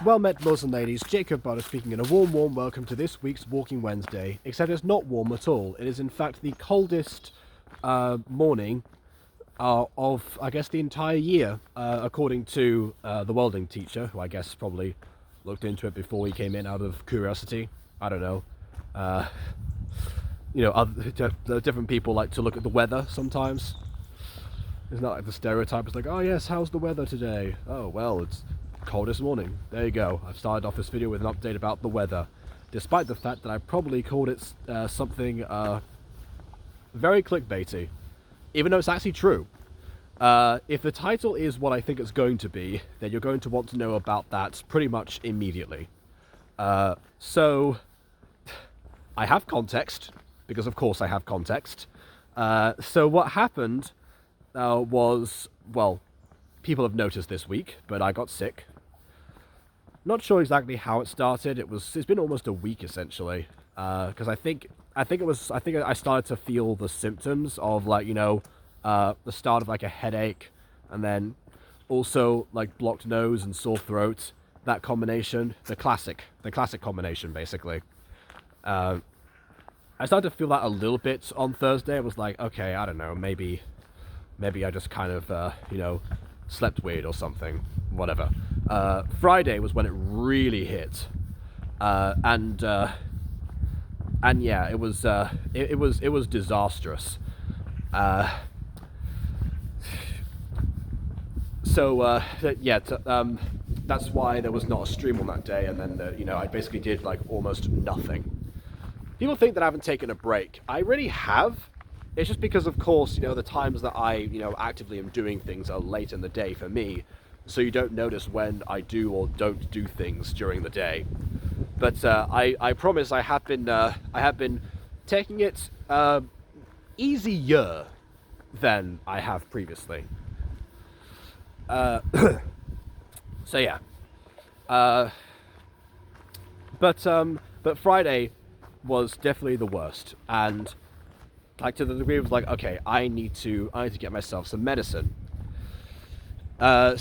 Well met, lords and ladies, Jacob Butter speaking, and a warm welcome to this week's Walking Wednesday, except it's not warm at all. It is in fact the coldest morning of, I guess, the entire year, according to the welding teacher, who I guess probably looked into it before he came in out of curiosity. I don't know. The different people like to look at the weather sometimes. It's not like the stereotype. It's like, oh yes, how's the weather today? Oh, well, it's coldest morning. There you go. I've started off this video with an update about the weather, despite the fact that I probably called it something very clickbaity, even though it's actually true. If the title is what I think it's going to be, then you're going to want to know about that pretty much immediately. So, I have context, because of course I have context. So what happened was, well, people have noticed this week, but I got sick. Not sure exactly how it started. It's been almost a week essentially, because I think I started to feel the symptoms of, like, the start of like a headache, and then also like blocked nose and sore throat. That combination, the classic combination, basically. I started to feel that a little bit on Thursday. I was like, okay, I don't know, maybe I just kind of, slept weird or something, whatever. Friday was when it really hit, and yeah, it was disastrous. That's why there was not a stream on that day, and then I basically did like almost nothing. People think that I haven't taken a break. I really have. It's just because, of course, the times that I, actively am doing things are late in the day for me, so you don't notice when I do or don't do things during the day. But I promise I have been taking it easier than I have previously. So yeah. But Friday was definitely the worst, and like to the degree of like, okay, I need to get myself some medicine. Well,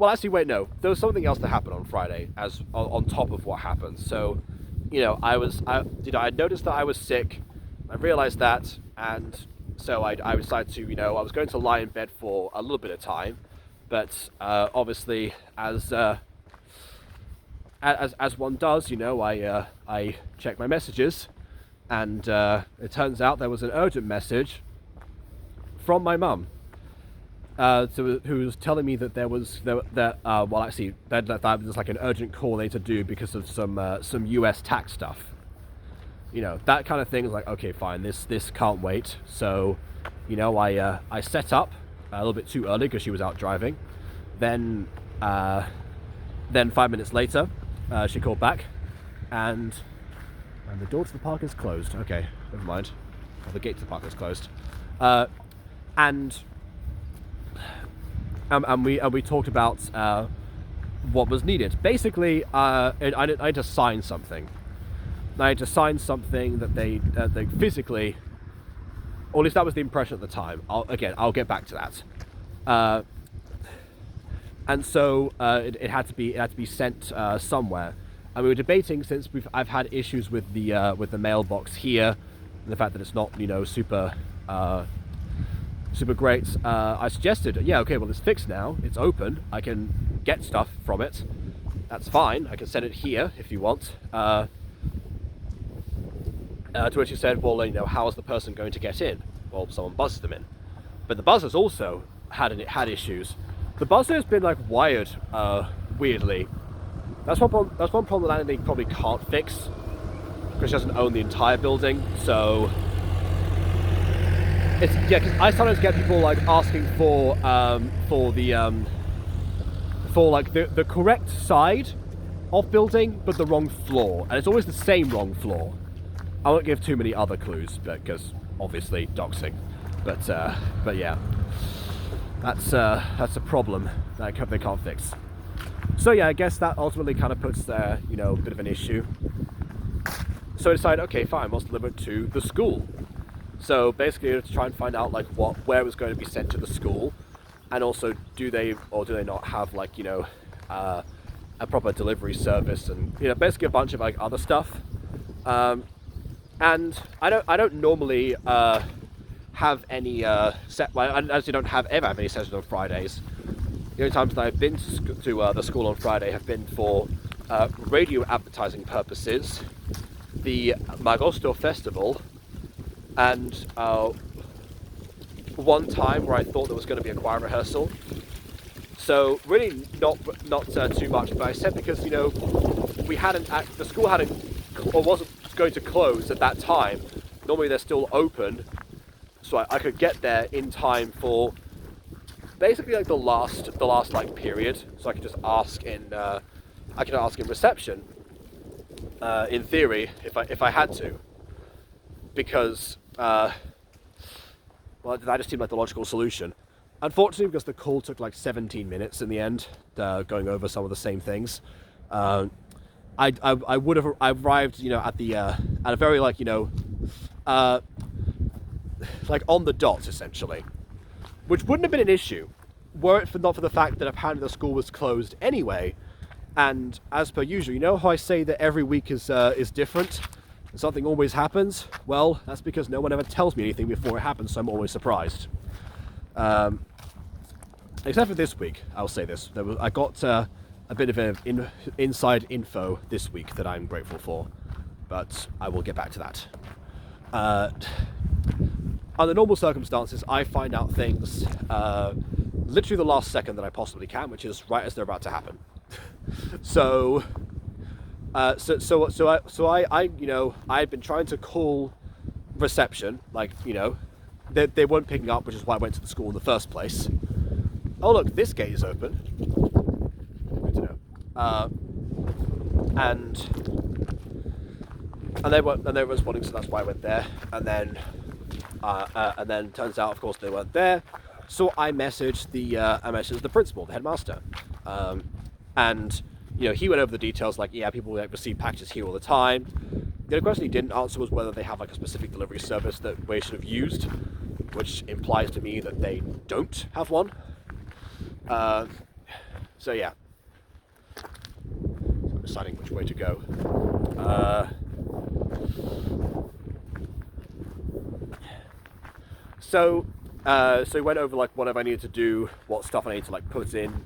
actually, wait, no. There was something else that happened on Friday, as on top of what happened. So, I noticed that I was sick. I realized that, and so I decided to, I was going to lie in bed for a little bit of time, but obviously, as one does, I checked my messages, and it turns out there was an urgent message from my mum, who was telling me that there was like an urgent call they had to do because of some US tax stuff. That kind of thing is like, okay, fine, this can't wait. So, I set up a little bit too early because she was out driving. Then 5 minutes later, she called back, and the door to the park is closed. Okay, never mind. Well, the gate to the park is closed. And we talked about what was needed. Basically, I had to sign something. I had to sign something that they physically, or at least that was the impression at the time. I'll get back to that. And so it had to be sent somewhere. And we were debating, since I've had issues with the mailbox here, and the fact that it's not super great. I suggested, yeah, okay, well, it's fixed now. It's open. I can get stuff from it. That's fine. I can send it here if you want. To which he said, well, how is the person going to get in? Well, someone buzzes them in. But the buzzers also had issues. The buzzer has been like wired weirdly. That's one problem that Andy probably can't fix, because she doesn't own the entire building. So it's, yeah, because I sometimes get people like asking for the correct side of building, but the wrong floor, and it's always the same wrong floor. I won't give too many other clues, because obviously doxing. But yeah, that's a problem that they can't fix. So yeah, I guess that ultimately kind of puts a bit of an issue. So I decided, okay, fine, let's deliver it to the school. So basically, to try and find out like where it was going to be sent to the school. and also do they or do they not have like a proper delivery service, and basically a bunch of like other stuff. And I don't normally have any set. Well, I actually don't ever have any sessions on Fridays. The only times that I've been to the school on Friday have been for radio advertising purposes, the Magosto Festival, and one time where I thought there was going to be a choir rehearsal. So really not too much, but I said because the school hadn't or wasn't going to close at that time. Normally they're still open, so I could get there in time for basically like the last like period. So I could just ask in reception, in theory, if I had to, because well, that just seemed like the logical solution. Unfortunately, because the call took like 17 minutes in the end, going over some of the same things, I would have arrived, at a very like like on the dot essentially, which wouldn't have been an issue were it not for the fact that apparently the school was closed anyway. And as per usual, how I say that every week is different and something always happens? Well, that's because no one ever tells me anything before it happens, so I'm always surprised. Except for this week, I'll say this. I got a bit of inside info this week that I'm grateful for, but I will get back to that. Under normal circumstances, I find out things literally the last second that I possibly can, which is right as they're about to happen. So I've been trying to call reception, they weren't picking up, which is why I went to the school in the first place. Oh look, this gate is open. Good to know. And they were responding, so that's why I went there. And then turns out, of course, they weren't there. So I messaged the principal, the headmaster, and he went over the details. Like, yeah, people receive packages here all the time. The only question he didn't answer was whether they have like a specific delivery service that we should have used, which implies to me that they don't have one. So yeah, I'm deciding which way to go. So we went over like whatever I needed to do, what stuff I need to like put in,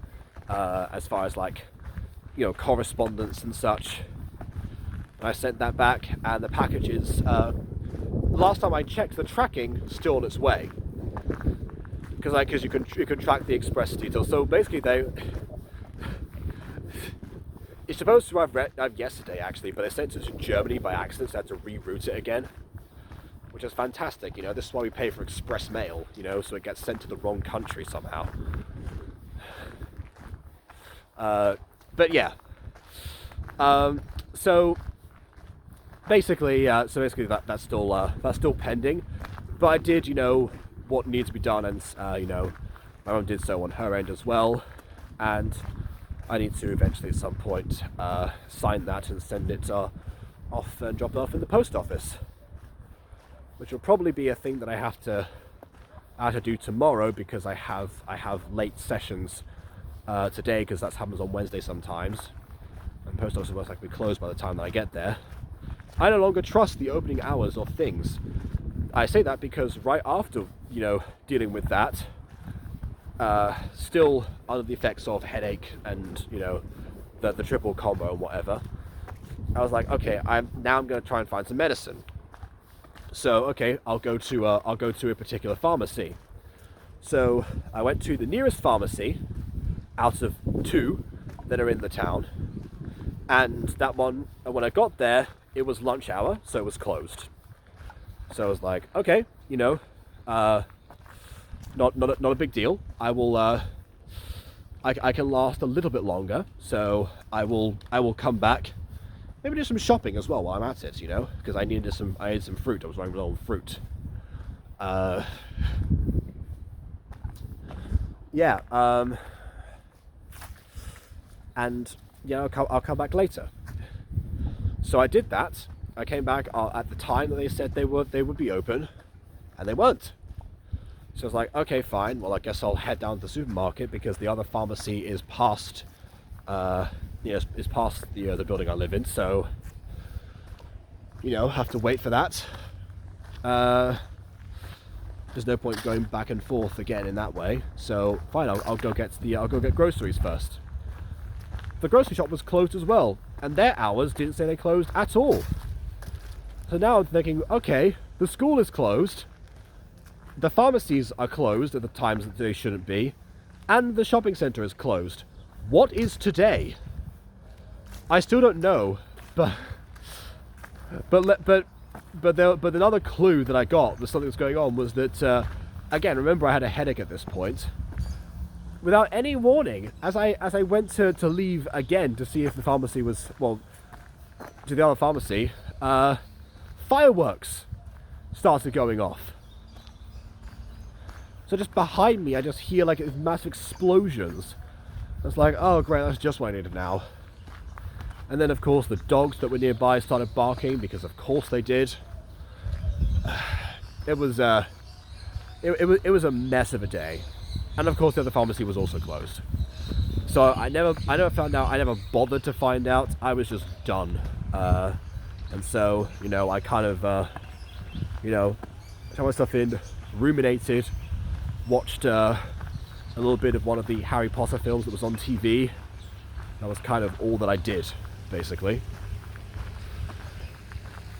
as far as like correspondence and such. I sent that back, and the package is last time I checked, the tracking still on its way. Because you can track the express details. So basically, it's supposed to arrive yesterday actually, but they sent it to Germany by accident, so I had to reroute it again, which is fantastic. This is why we pay for express mail. So it gets sent to the wrong country somehow. But yeah. So basically, that's still pending. But I did, what needs to be done, and my mum did so on her end as well, and I need to eventually at some point sign that and send it off and drop it off in the post office, which will probably be a thing that I have to do tomorrow, because I have late sessions today, because that happens on Wednesday sometimes, and post office most likely closed by the time that I get there. I no longer trust the opening hours of things. I say that because right after, dealing with that, still under the effects of headache and, the triple combo and whatever, I was like, okay, I'm going to try and find some medicine. So, okay, I'll go to a particular pharmacy. So I went to the nearest pharmacy out of 2 that are in the town, and that one, when I got there, it was lunch hour, so it was closed. So I was like, okay, not a big deal. I will, I can last a little bit longer. So I will come back, maybe do some shopping as well while I'm at it, because I needed some fruit. I was running low on fruit. Yeah. And I'll come back later. So I did that. I came back at the time that they said they would be open, and they weren't. So I was like, okay, fine. Well, I guess I'll head down to the supermarket because the other pharmacy is past, is past the building I live in. So, have to wait for that. There's no point going back and forth again in that way. So fine, I'll go get groceries first. The grocery shop was closed as well, and their hours didn't say they closed at all. So now I'm thinking, okay, the school is closed. The pharmacies are closed at the times that they shouldn't be, and the shopping centre is closed. What is today? I still don't know, but another clue that I got that something was going on was that again, remember I had a headache at this point. Without any warning, as I went to leave again to see if the pharmacy was to the other pharmacy, fireworks started going off. So just behind me, I just hear like massive explosions. It's like, oh great, that's just what I needed now. And then of course the dogs that were nearby started barking because of course they did. It was a mess of a day, and of course the other pharmacy was also closed. So I never found out. I never bothered to find out. I was just done. And so I kind of turned myself in, ruminated. Watched a little bit of one of the Harry Potter films that was on TV. That was kind of all that I did, basically.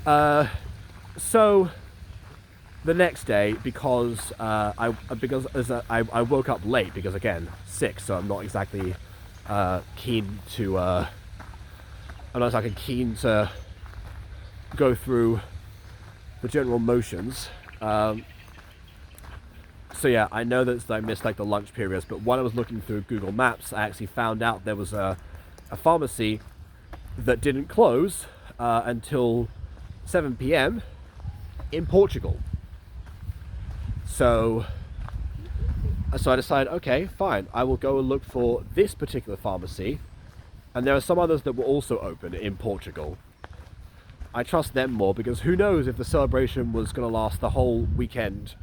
So the next day, because I woke up late because again sick, so I'm not exactly keen to go through the general motions. So yeah, I know that I missed like the lunch periods, but when I was looking through Google Maps, I actually found out there was a pharmacy that didn't close until 7 p.m. in Portugal. So I decided, okay, fine, I will go and look for this particular pharmacy, and there are some others that were also open in Portugal. I trust them more because who knows if the celebration was going to last the whole weekend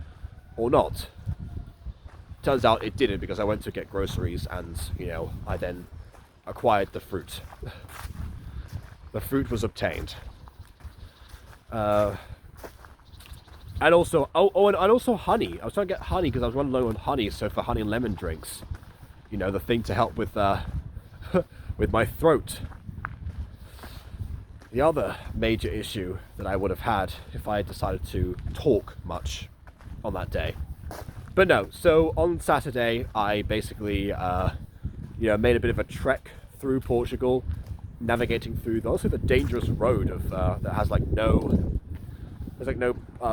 or not. Turns out it didn't, because I went to get groceries and I then acquired the fruit. The fruit was obtained. And also honey. I was trying to get honey because I was running low on honey, so for honey and lemon drinks, the thing to help with with my throat. The other major issue that I would have had if I had decided to talk much on that day. But no, so on Saturday I basically made a bit of a trek through Portugal, navigating through also the dangerous road of that has no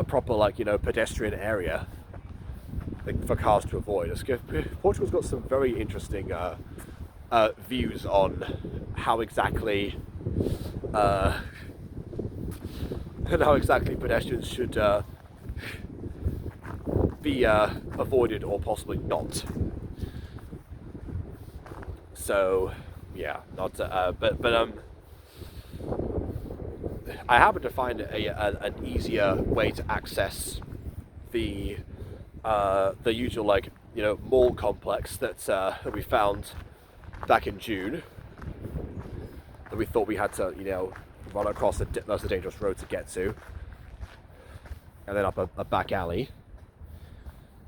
proper pedestrian area for cars to avoid. Portugal's got some very interesting views on how exactly pedestrians should be avoided or possibly not. So yeah, I happened to find an easier way to access the usual mall complex that we found back in June, that we thought we had to run across that's a dangerous road to get to, and then up a back alley.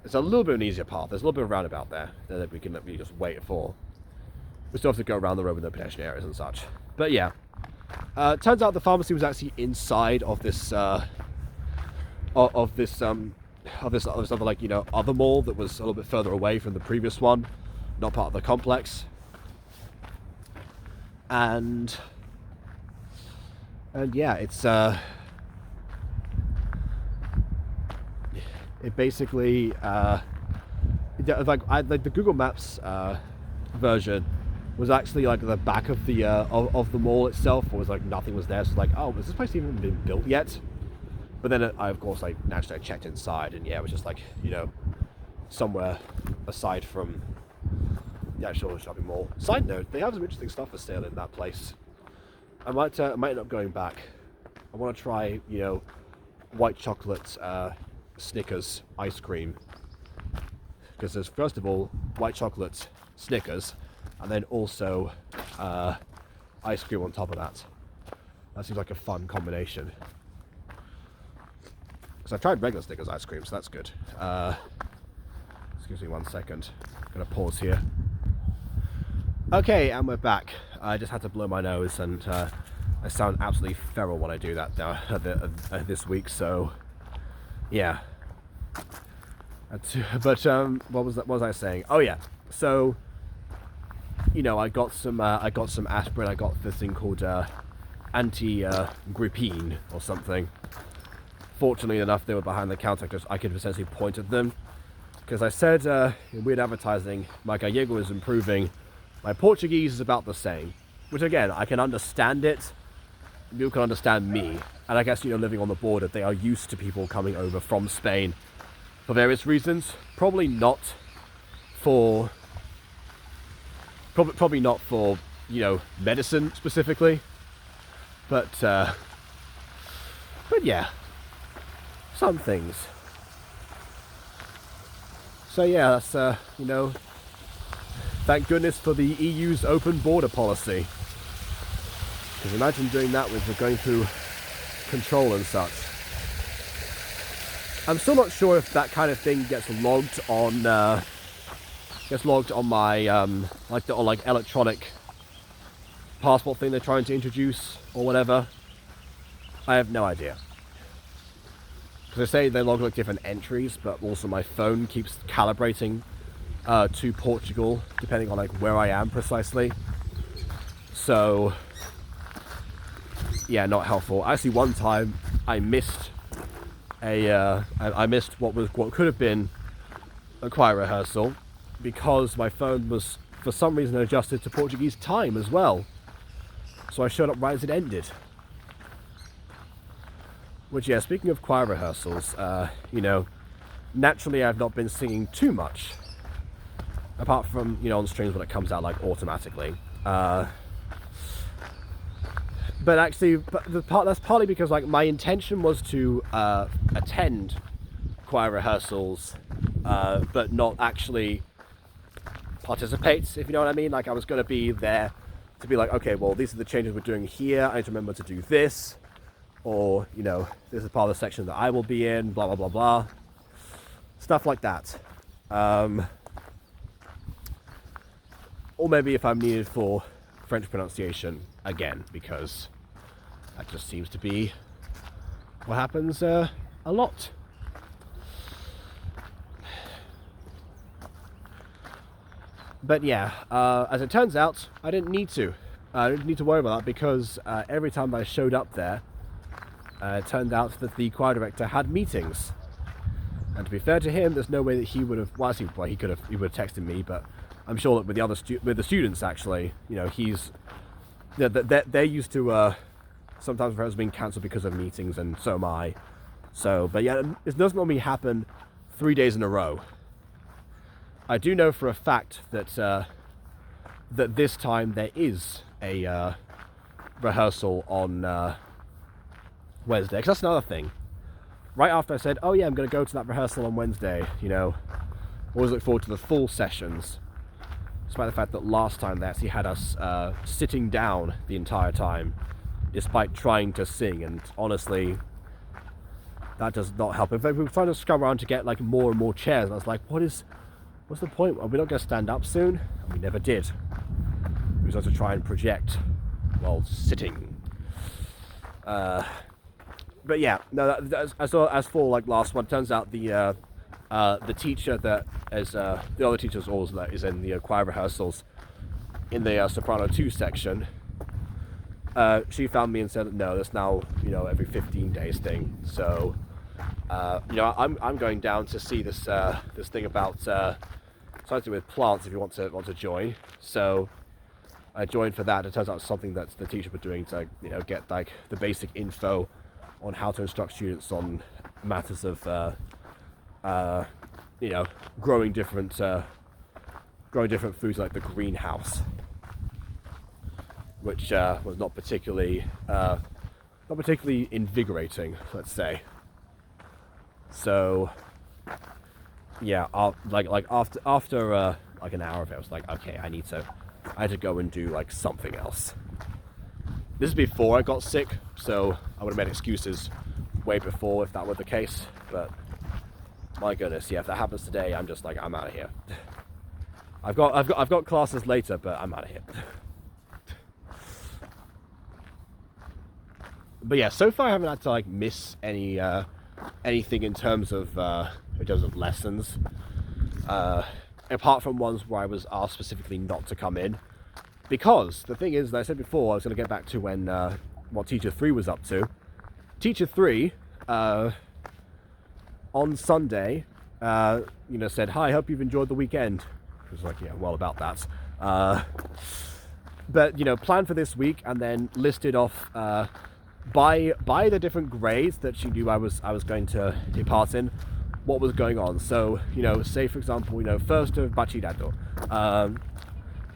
It's a little bit of an easier path. There's a little bit of a roundabout there that we can just wait for. We still have to go around the road with no pedestrian areas and such. But yeah, turns out the pharmacy was actually inside of this other other mall that was a little bit further away from the previous one, not part of the complex. And yeah, it's it basically the Google Maps version was actually the back of the mall itself, or was nothing was there. So it's oh, has this place even been built yet? But then I of course naturally I checked inside, and yeah, it was just somewhere aside from the actual shopping mall. Side note, they have some interesting stuff for sale in that place. I might end up going back. I want to try white chocolate Snickers ice cream because there's first of all white chocolate Snickers, and then also ice cream on top of that. That seems like a fun combination. Because I've tried regular Snickers ice cream, so that's good. Excuse me 1 second. I'm gonna pause here. Okay, and we're back. I just had to blow my nose, and I sound absolutely feral when I do that now this week. So, yeah. But what was I saying? Oh yeah. So, you know, I got some aspirin. I got this thing called anti-grippine or something. Fortunately enough, they were behind the counter because I could essentially point at them. Because I said in weird advertising, my gallego is improving. My Portuguese is about the same. Which again, I can understand it. People can understand me. And I guess, you know, living on the border, they are used to people coming over from Spain for various reasons. Probably not for, you know, medicine specifically. But yeah, some things. So yeah, that's, you know, thank goodness for the EU's open border policy. Because imagine doing that with going through control and such. I'm still not sure if that kind of thing gets logged on my like electronic passport thing they're trying to introduce or whatever. I have no idea. Because they say they log like different entries, but also my phone keeps calibrating to Portugal depending on like where I am precisely. So yeah, not helpful. Actually, one time I missed what could have been a choir rehearsal because my phone was for some reason adjusted to Portuguese time as well. So I showed up right as it ended. Which, yeah, speaking of choir rehearsals, you know, naturally I've not been singing too much. Apart from, you know, on streams when it comes out, like, automatically. But actually, that's partly because, like, my intention was to attend choir rehearsals, but not actually participate, if you know what I mean. Like, I was going to be there to be like, okay, well, these are the changes we're doing here. I need to remember to do this. Or, you know, this is part of the section that I will be in, blah, blah, blah, blah. Stuff like that. Or maybe if I'm needed for French pronunciation again, because that just seems to be what happens a lot. But yeah, as it turns out, I didn't need to. I didn't need to worry about that because every time I showed up there, it turned out that the choir director had meetings. And to be fair to him, there's no way that he would have. Well, he would have texted me, but I'm sure that with the students, actually, you know, they're used to sometimes rehearsals being cancelled because of meetings, and so am I. So, but yeah, it doesn't normally happen 3 days in a row. I do know for a fact that that this time there is a rehearsal on Wednesday, because that's another thing. Right after I said, oh yeah, I'm going to go to that rehearsal on Wednesday, you know, always look forward to the full sessions, despite the fact that last time they actually had us sitting down the entire time, despite trying to sing, and honestly, that does not help. In fact, we were trying to scrum around to get like more and more chairs, and I was like, what's the point? Are we not going to stand up soon? And we never did. We was going to try and project while sitting. But yeah, no. As for like last one, turns out the teacher that is the other teacher's always is in the choir rehearsals in the soprano 2 section. She found me and said, no, that's now, you know, every 15 days thing. So you know, I'm going down to see this this thing about something with plants. If you want to join, so I joined for that. It turns out it's something that the teacher was doing to, you know, get like the basic info on how to instruct students on matters of you know, growing different foods, like the greenhouse, which was not particularly invigorating, let's say. So yeah, after like an hour of it, I was like, okay, I had to go and do like something else. This is before I got sick, so I would have made excuses way before if that were the case. But my goodness, yeah, if that happens today, I'm just like, I'm out of here. I've got classes later, but I'm out of here. But yeah, so far I haven't had to like miss anything in terms of lessons. Apart from ones where I was asked specifically not to come in. Because the thing is, that I said before, I was going to get back to when what Teacher 3 was up to. Teacher 3, on Sunday, said, "Hi, hope you've enjoyed the weekend." I was like, yeah, well, about that. But, planned for this week and then listed off by the different grades that she knew I was going to take part in, what was going on. So, say for example, first of Bachillerato.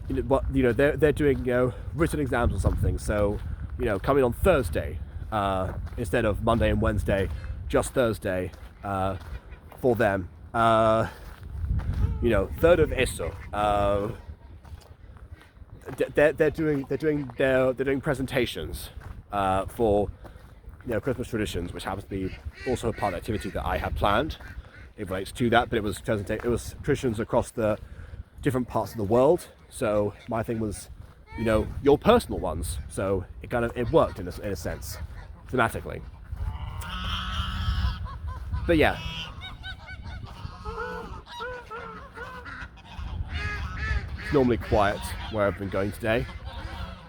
They're doing written exams or something, so coming on Thursday instead of Monday and Wednesday, just Thursday for them. Third of ESO, they're doing presentations for Christmas traditions, which happens to be also a part of the activity that I had planned. It relates to that, but it was traditions across the different parts of the world. So my thing was, your personal ones. So it worked in a sense, thematically. But yeah. It's normally quiet where I've been going today.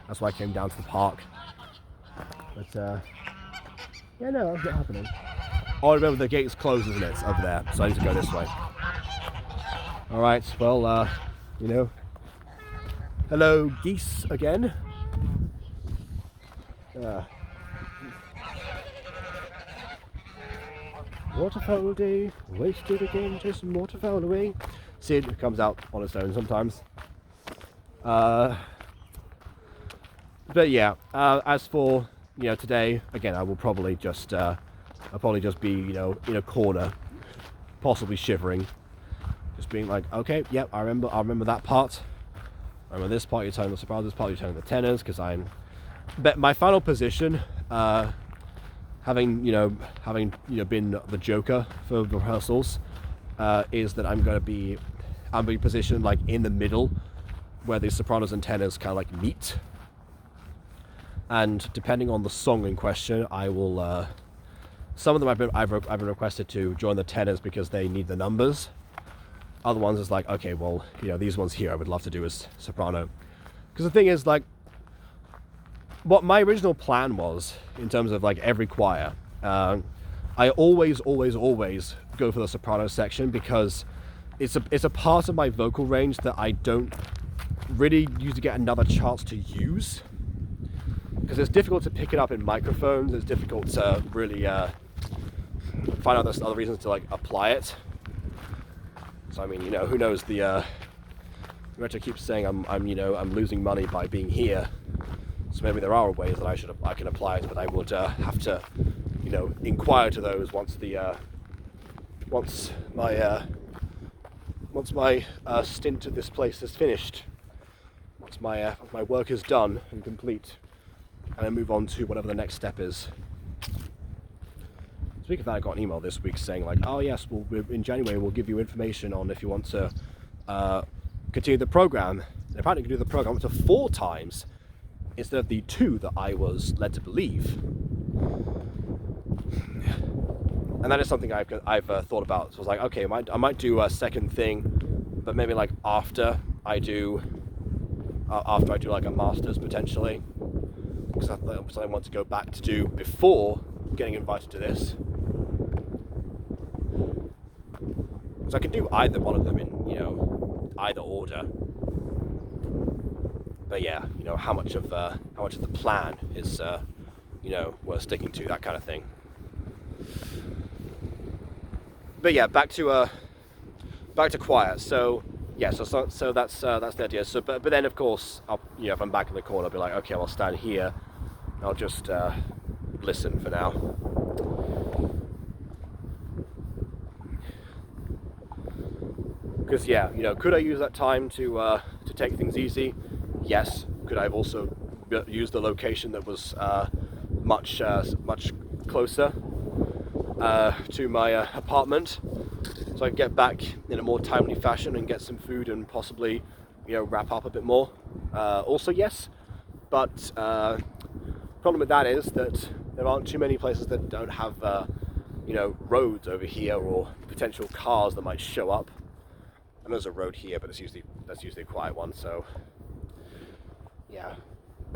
That's why I came down to the park. But yeah, no, that's not happening. Oh, I remember the gate's closed, isn't it? It's over there, so I need to go this way. Alright, well, hello, geese again. Waterfowl day, wasted again, just waterfowl away. Sid comes out on its own sometimes. But yeah, as for today, again, I will probably just be in a corner, possibly shivering, just being like, okay, yep, I remember that part. I remember this part. You're telling the sopranos, this part you're telling the tenors, because but my final position, having been the joker for the rehearsals, is that I'm going to be positioned like in the middle, where the sopranos and tenors kind of like meet. And depending on the song in question, I will. Some of them I've been requested to join the tenors because they need the numbers. Other ones is like, okay, well, these ones here I would love to do as soprano. Because the thing is, like, what my original plan was in terms of like every choir, I always go for the soprano section because it's a part of my vocal range that I don't really usually get another chance to use. Because it's difficult to pick it up in microphones. It's difficult to really find out there's other reasons to like apply it. So I mean, who knows? The Retro keeps saying I'm losing money by being here. So maybe there are ways that I can apply it, but I would have to inquire to those once my stint at this place is finished. Once my work is done and complete, and I move on to whatever the next step is. Speaking of that, I got an email this week saying like, oh yes, in January we'll give you information on if you want to continue the program. And apparently you can do the program up to 4 times instead of the 2 that I was led to believe. And that is something I've thought about. So I was like, okay, I might do a second thing, but maybe like after I do like a master's potentially, because that's something I want to go back to do before getting invited to this. So I can do either one of them in either order. But yeah, how much of the plan is worth sticking to, that kind of thing. But yeah, back to choir. So yeah, so that's the idea. So but then of course, if I'm back in the corner, I'll be like, okay, I'll stand here. I'll just listen for now. Because yeah, could I use that time to take things easy? Yes. Could I have also used the location that was much closer to my apartment, so I could get back in a more timely fashion and get some food and possibly, wrap up a bit more? Also yes, but problem with that is that there aren't too many places that don't have roads over here or potential cars that might show up. And there's a road here, but that's usually a quiet one. So yeah,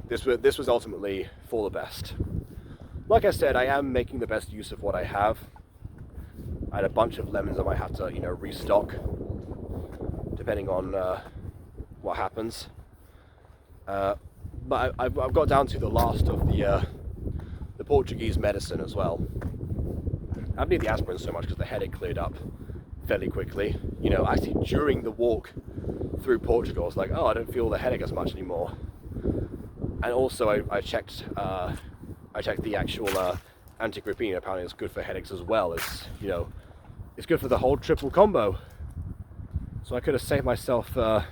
this was ultimately for the best. Like I said, I am making the best use of what I have. I had a bunch of lemons I might have to restock depending on what happens. But I've got down to the last of the Portuguese medicine as well. I don't need the aspirin so much because the headache cleared up fairly quickly. Actually during the walk through Portugal, I was like, oh, I don't feel the headache as much anymore. And also I checked the actual antigripine. Apparently it's good for headaches as well. It's good for the whole triple combo. So I could have saved myself some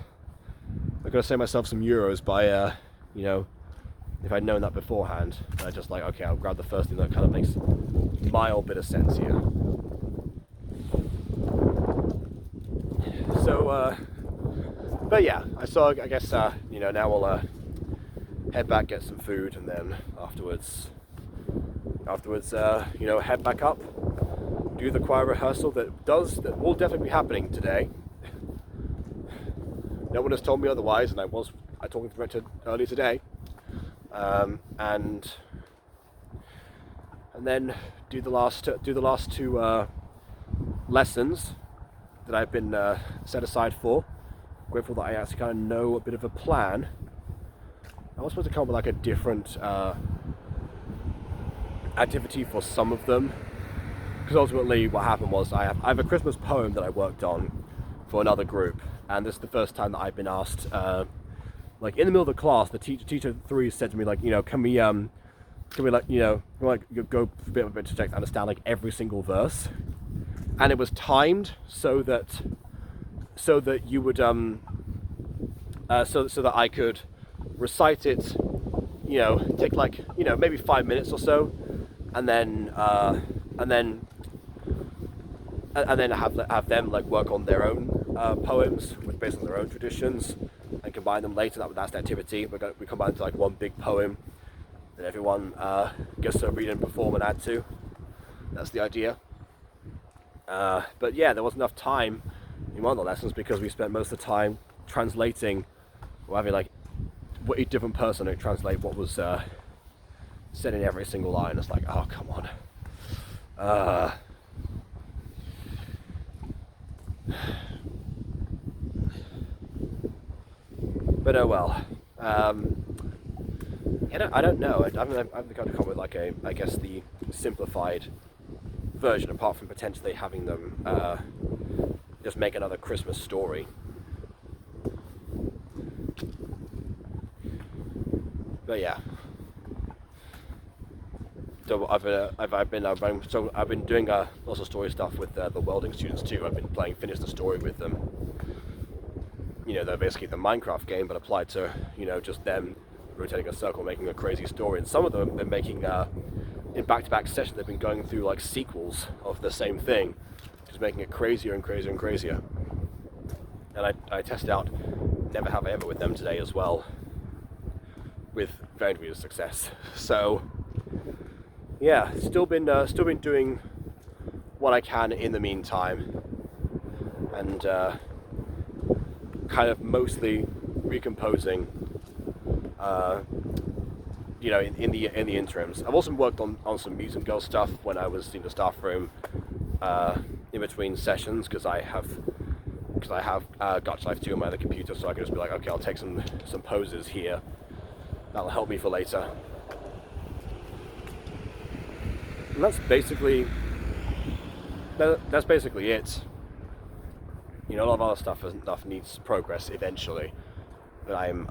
euros by if I'd known that beforehand. And I just okay, I'll grab the first thing that kind of makes a mild bit of sense here. So but yeah, I guess now we'll head back, get some food, and then afterwards head back up, do the choir rehearsal that will definitely be happening today. No one has told me otherwise, and I talked to the director earlier today, and then do the last two lessons that I've been set aside for. Grateful that I actually kind of know a bit of a plan. I was supposed to come up with a different activity for some of them, because ultimately what happened was I have a Christmas poem that I worked on for another group, and this is the first time that I've been asked, in the middle of the class, the teacher 3 said to me, can we go a bit to check to understand every single verse, and it was timed so that you would so that I could recite it, take maybe 5 minutes or so, and then have them work on their own poems based on their own traditions and combine them later. That's the activity. We combine it into one big poem that everyone gets to read and perform and add to. That's the idea. But yeah, there wasn't enough time in one of the lessons because we spent most of the time translating, or having each different person who translate what was said in every single line. It's oh, come on. But oh well. I don't know. I haven't got to come up with I guess the simplified version, apart from potentially having them just make another Christmas story. But yeah. So I've been doing lots of story stuff with the welding students too. I've been playing Finish the Story with them. They're basically the Minecraft game, but applied to just them rotating a circle, making a crazy story. And some of them have been making in back-to-back sessions. They've been going through sequels of the same thing, just making it crazier and crazier and crazier. And I tested out Never Have I Ever with them today as well, with varying degrees of success. So yeah, still been doing what I can in the meantime, and kind of mostly recomposing in the interims. I've also worked on some Mutant Girl stuff when I was in the staff room in between sessions, because I have Gotcha Life 2 on my other computer, so I can just be okay, I'll take some poses here. That'll help me for later. And that's basically it. A lot of other stuff needs progress eventually, but I'm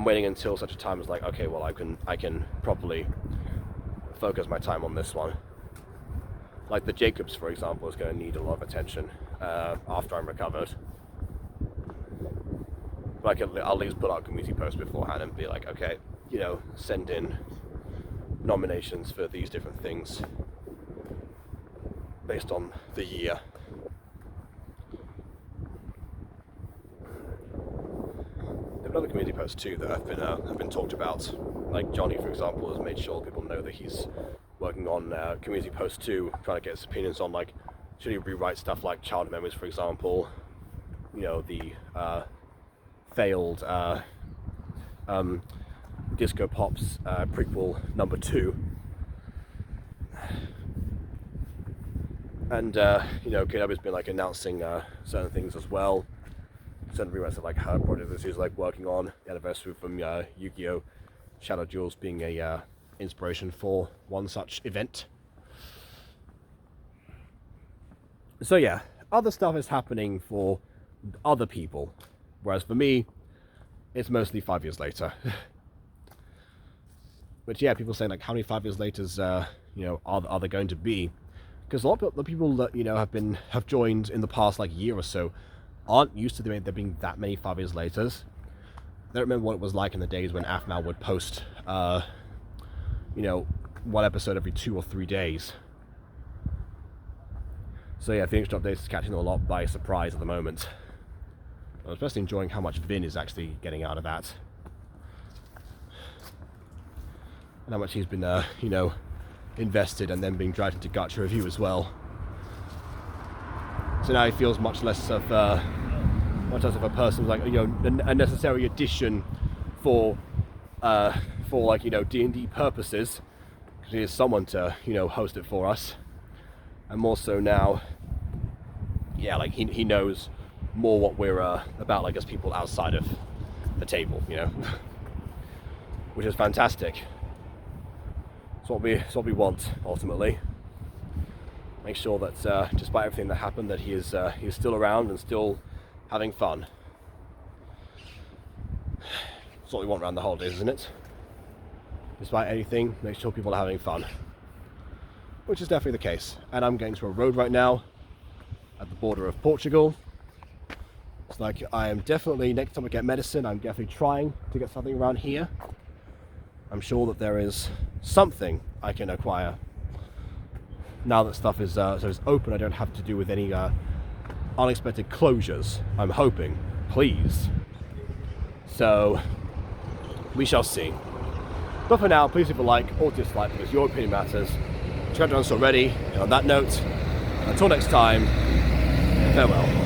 waiting until such a time as okay, well, I can properly focus my time on this one. The Jacobs, for example, is going to need a lot of attention, after I'm recovered. But I'll at least put out a community post beforehand and be like, okay, send in nominations for these different things based on the year. There are other community posts too that have been talked about. Like Johnny, for example, has made sure people know that he's working on community post 2, trying to get his opinions on, like, should he rewrite stuff like Child Memories, for example, the failed Disco Pops prequel number 2. And KW's been like announcing certain things as well. Certain rewrites of like her project that she's like working on. The anniversary from Yu-Gi-Oh! Shadow Duels being a inspiration for one such event. So yeah, other stuff is happening for other people, whereas for me, it's mostly 5 years later. But yeah, people saying like, how many 5 years later's are there going to be? Because a lot of the people that have joined in the past like year or so aren't used to there being that many 5 years laters. They don't remember what it was like in the days when AFMAL would post one episode every 2 or 3 days. So yeah, Phoenix Drop Days is catching them a lot by surprise at the moment. I'm especially enjoying how much Vin is actually getting out of that. And how much he's been, invested and then being dragged into Gacha Review as well. So now he feels much less of a person who's like, a necessary addition for D&D purposes, because he is someone to, host it for us. And more so now, yeah, like he knows more what we're about, like as people outside of the table, which is fantastic. It's what we want ultimately. Make sure that despite everything that happened, that he is still around and still having fun. That's what we want around the holidays, isn't it? Despite anything, make sure people are having fun. Which is definitely the case. And I'm going to a road right now at the border of Portugal. It's like I am definitely, next time I get medicine, I'm definitely trying to get something around here. I'm sure that there is something I can acquire. Now that stuff is open, I don't have to do with any unexpected closures. I'm hoping, please. So, we shall see. But for now, please leave a like or dislike because your opinion matters. Check out this already. And on that note, until next time, farewell.